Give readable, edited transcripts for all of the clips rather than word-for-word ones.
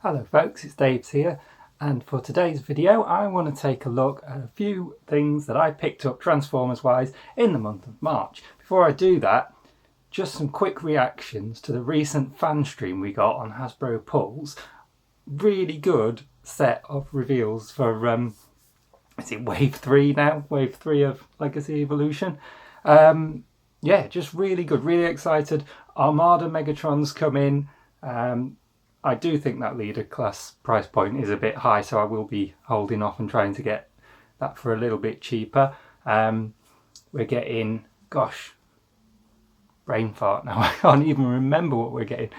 Hello folks, it's Dave here, and for today's video I want to take a look at a few things that I picked up Transformers wise in the month of March. Before I do that, just some quick reactions to the recent fan stream we got on Hasbro Pulse. Really good set of reveals for, is it Wave 3 now? Wave 3 of Legacy Evolution. Yeah, just really good, really excited. Armada Megatrons come in. I do think that leader class price point is a bit high, so I will be holding off and trying to get that for a little bit cheaper. We're getting, gosh, brain fart now. I can't even remember what we're getting.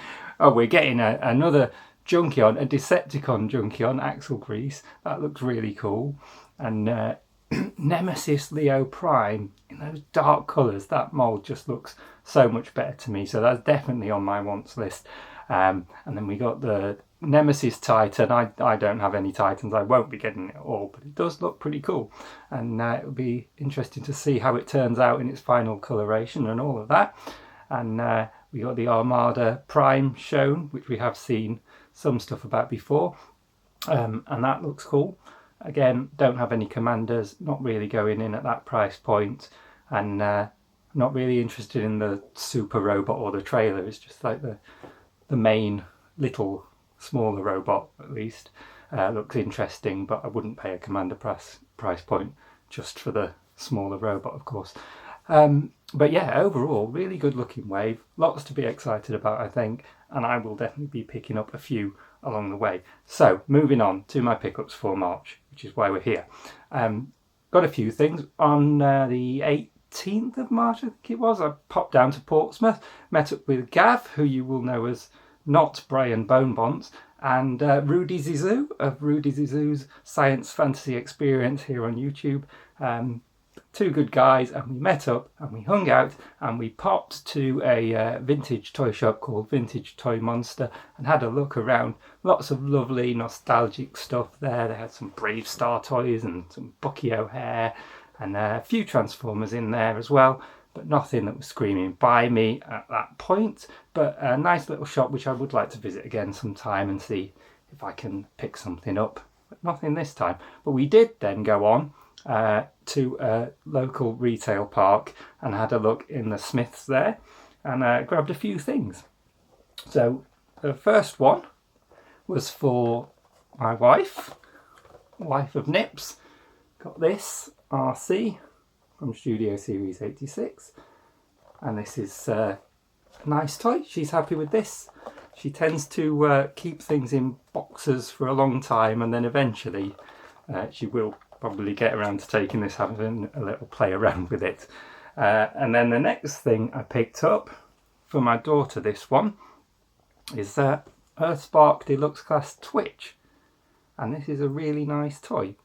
Oh, we're getting another Junkion, a Decepticon Junkion, Axle Grease. That looks really cool. And Nemesis Leo Prime in those dark colours. That mould just looks so much better to me. So that's definitely on my wants list. And then we got the Nemesis Titan. I don't have any Titans. I won't be getting it all, but it does look pretty cool. And it'll be interesting to see how it turns out in its final coloration and all of that. And we got the Armada Prime shown, which we have seen some stuff about before. And that looks cool. Again, don't have any commanders, not really going in at that price point. And not really interested in the super robot or the trailer. It's just like the main little smaller robot, at least. Looks interesting, but I wouldn't pay a commander price point just for the smaller robot, of course. But yeah, overall, really good looking wave. Lots to be excited about, I think, and I will definitely be picking up a few along the way. So, moving on to my pickups for March, which is why we're here. Got a few things. On the 18th of March, I think it was, I popped down to Portsmouth, met up with Gav, who you will know as not Brian Bonebonts, and Rudy Zizou of Rudy Zizou's Science Fantasy Experience here on YouTube. Two good guys, and we met up and we hung out and we popped to a vintage toy shop called Vintage Toy Monster and had a look around. Lots of lovely nostalgic stuff there. They had some Brave Star toys and some Bucky O'Hare and a few Transformers in there as well, but nothing that was screaming by me at that point. But a nice little shop which I would like to visit again sometime and see if I can pick something up, but nothing this time. But we did then go on to a local retail park and had a look in the Smiths there and grabbed a few things. So the first one was for my wife of Nips. Got this Arcee from Studio Series 86, and this is a nice toy. She's happy with this. She tends to keep things in boxes for a long time, and then eventually she will probably get around to taking this, having a little play around with it. And then the next thing I picked up for my daughter, this one, is Earthspark Deluxe Class Twitch, and this is a really nice toy.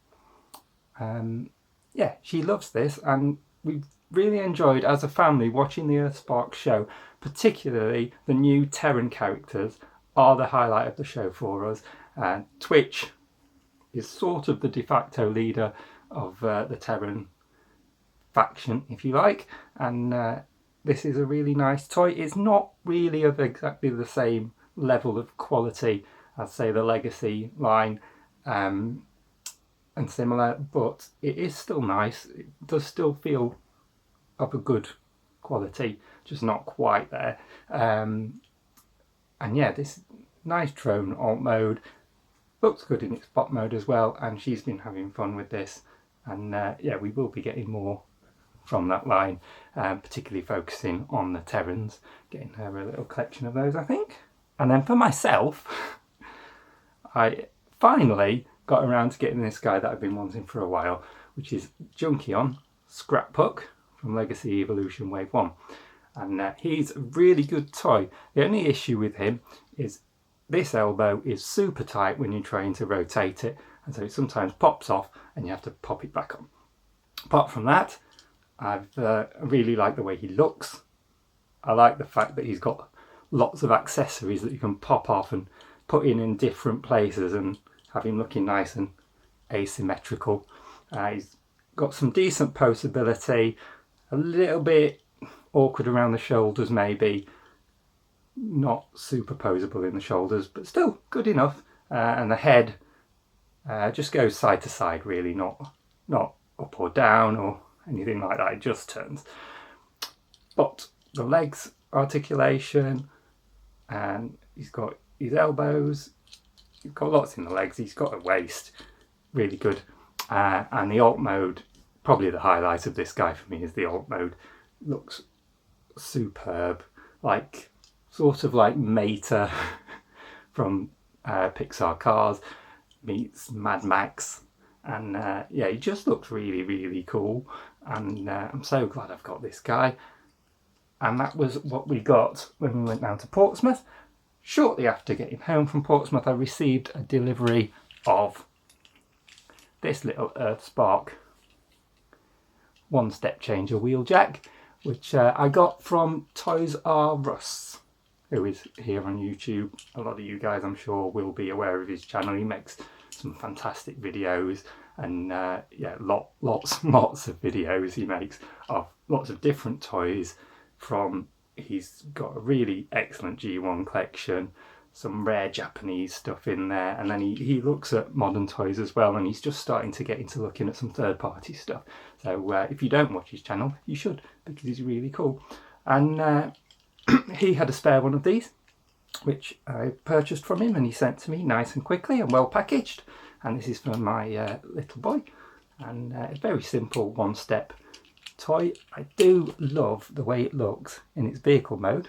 Yeah, she loves this, and we've really enjoyed as a family watching the Earthspark show. Particularly the new Terran characters are the highlight of the show for us. Twitch is sort of the de facto leader of the Terran faction, if you like, and this is a really nice toy. It's not really of exactly the same level of quality as, say, the Legacy line and similar, but it is still nice. It does still feel of a good quality, just not quite there. And yeah, this nice drone alt mode looks good in its pop mode as well, and she's been having fun with this. And yeah, we will be getting more from that line, particularly focusing on the Terrans, getting her a little collection of those, I think. And then for myself, I finally got around to getting this guy that I've been wanting for a while, which is Junkion Scraphook from Legacy Evolution Wave 1. And he's a really good toy. The only issue with him is this elbow is super tight when you're trying to rotate it, and so it sometimes pops off and you have to pop it back on. Apart from that, I really like the way he looks. I like the fact that he's got lots of accessories that you can pop off and put in different places and have him looking nice and asymmetrical. He's got some decent posability, a little bit awkward around the shoulders maybe, not super posable in the shoulders, but still good enough. and the head just goes side to side, really, not up or down or anything like that. It just turns. But the legs articulation, and he's got his elbows, he's got lots in the legs, he's got a waist, really good. And the alt mode, probably the highlight of this guy for me is the alt mode. Looks superb, like sort of like Mater from Pixar Cars meets Mad Max, and yeah, he just looks really, really cool, and I'm so glad I've got this guy. And that was what we got when we went down to Portsmouth. Shortly after getting home from Portsmouth, I received a delivery of this little Earthspark one-step changer Wheeljack, which I got from Toys R Us, who is here on YouTube. A lot of you guys, I'm sure, will be aware of his channel. He makes some fantastic videos, and yeah, lots of videos he makes of lots of different toys. He's got a really excellent G1 collection, some rare Japanese stuff in there, and then he looks at modern toys as well, and he's just starting to get into looking at some third-party stuff. So if you don't watch his channel, you should, because he's really cool. And he had a spare one of these, which I purchased from him, and he sent to me nice and quickly and well packaged. And this is for my little boy, and it's very simple one-step toy. I do love the way it looks in its vehicle mode,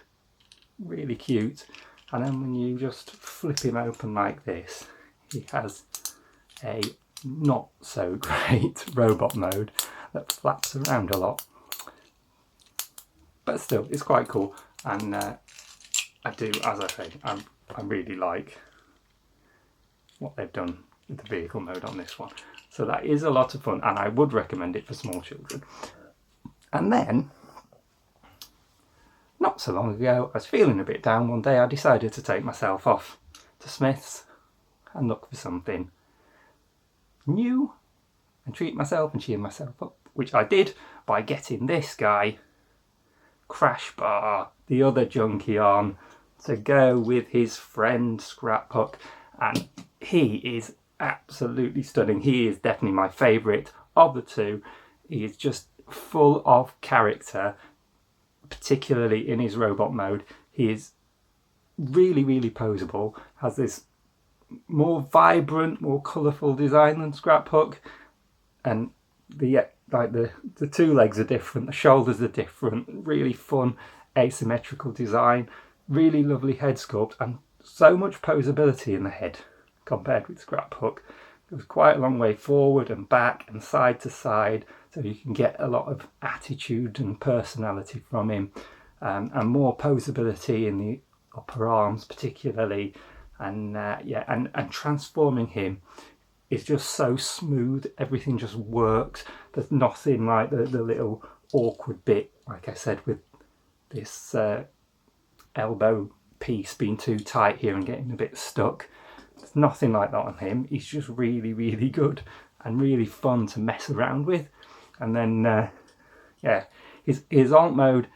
really cute. And then when you just flip him open like this, he has a not so great robot mode that flaps around a lot, but still it's quite cool. And I do, as I say, I really like what they've done with the vehicle mode on this one, so that is a lot of fun, and I would recommend it for small children. And then, not so long ago, I was feeling a bit down one day. I decided to take myself off to Smith's and look for something new and treat myself and cheer myself up, which I did by getting this guy, Crashbar, the other junkie on, to go with his friend Scraphook, and he is absolutely stunning. He is definitely my favourite of the two. He is just full of character, particularly in his robot mode. He is really, really poseable, has this more vibrant, more colourful design than Scraphook, and the two legs are different, the shoulders are different, really fun asymmetrical design, really lovely head sculpt, and so much posability in the head compared with Scraphook. It goes quite a long way forward and back and side to side, so you can get a lot of attitude and personality from him, and more posability in the upper arms particularly, and yeah, and transforming him is just so smooth. Everything just works. There's nothing like the little awkward bit, like I said, with this elbow piece being too tight here and getting a bit stuck. There's nothing like that on him. He's just really, really good and really fun to mess around with. And then yeah, his alt mode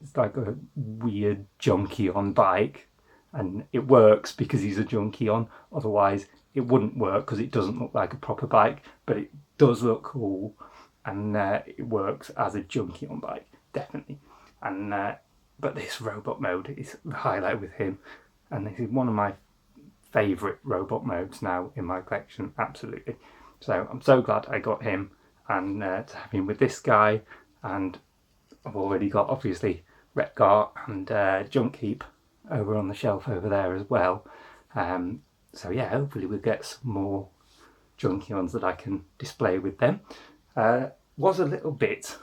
is like a weird junkie on bike, and it works because he's a junkie on. Otherwise it wouldn't work, because it doesn't look like a proper bike, but it does look cool, and it works as a junkie on bike, definitely. And but this robot mode is the highlight with him, and this is one of my favourite robot modes now in my collection, absolutely. So I'm so glad I got him, and to have him with this guy. And I've already got, obviously, Retgar and Junk Heap over on the shelf over there as well. So yeah, hopefully we'll get some more Junkions that I can display with them. Was a little bit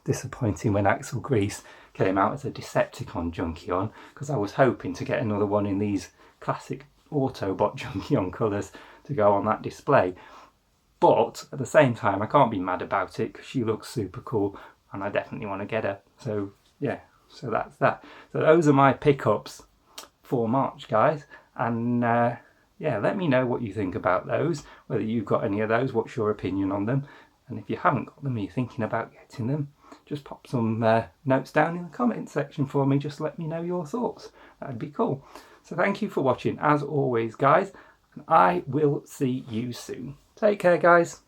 disappointing when Axel Grease came out as a Decepticon Junkion, because I was hoping to get another one in these classic Autobot Junkion colours to go on that display. But at the same time, I can't be mad about it, because she looks super cool and I definitely want to get her. So yeah, so that's that. So those are my pickups for March, guys. And yeah, let me know what you think about those, whether you've got any of those, what's your opinion on them. And if you haven't got them and you're thinking about getting them, just pop some notes down in the comment section for me. Just let me know your thoughts. That'd be cool. So thank you for watching, as always, guys. and I will see you soon. Take care, guys.